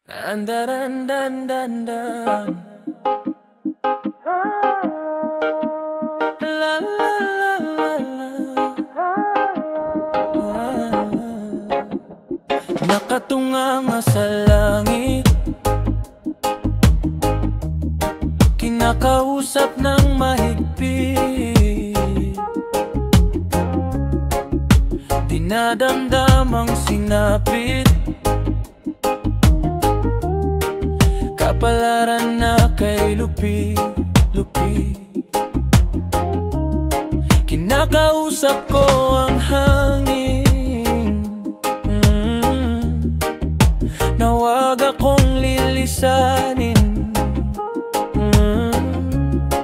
Andarandandandan. La la la la la. Nakatunganga sa langit, kinakausap ng mahigpit, dinadamdamang sinapit, kapalaran na kay lupi-lupi. Kinakausap ko ang hangin, na wag akong lilisanin,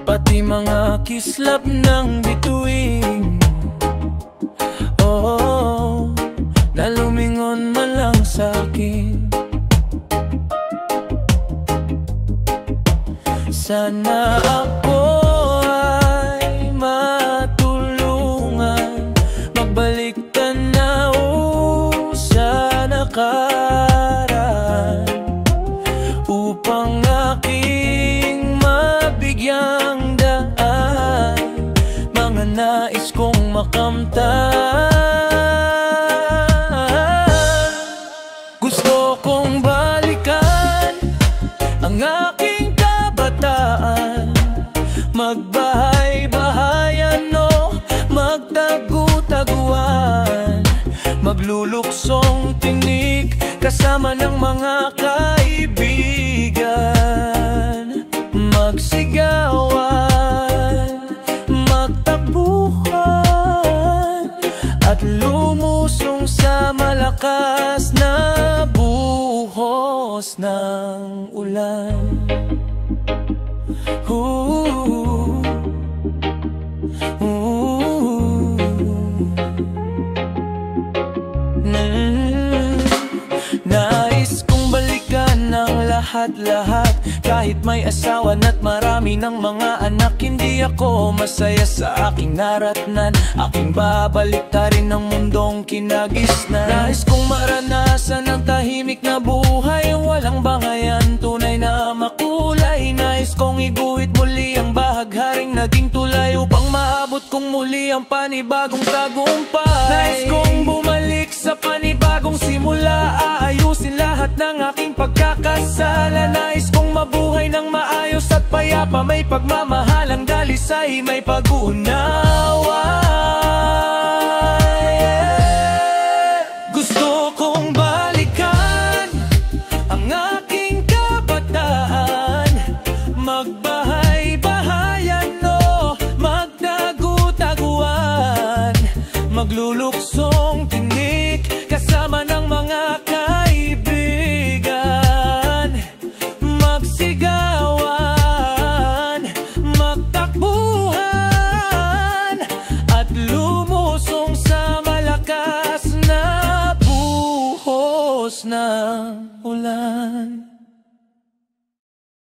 pati mga kislap ng bituin, oh, na lumingon man lang sa'kin. Sana ako ay matulungan magbalik tanaw sa nakaraan, upang aking mabigyang daan mga nais kong makamtan. Gusto kong balikan ang aking kabataan, magbahay-bahayan o magtagu-taguan, magluluksong tinig kasama ng mga kaibigan, magsigawan, magtakbuhan, at lumusong sa malakas na buhos ng ulan. Nais kong balikan ang lahat-lahat, kahit may asawa na't marami ng mga anak. Hindi ako masaya sa aking naratnan, aking babaliktarin ang mundong kinagisnan. Nais kong maranasan ang tahimik na buhay, walang bangayan, tunay na makulay. Nais kong iguhit muli ang bahagharing naging tulay, upang maabot kong muli ang panibagong tagumpay. Nais kong bumalik sa panibagong simula, aayusin lahat ng aking pagkakasala. Nais kong mabuhay ng maayos at payapa, may pagmamahalang dalisay, may pag-uunawa. Gusto kong balikan ang aking kabataan, magbahay-bahayan o magtagu-taguan, magluluksong tinig kasama ng mga kaibigan, magsigawan, magtakbuhan, at lumusong sa malakas na buhos ng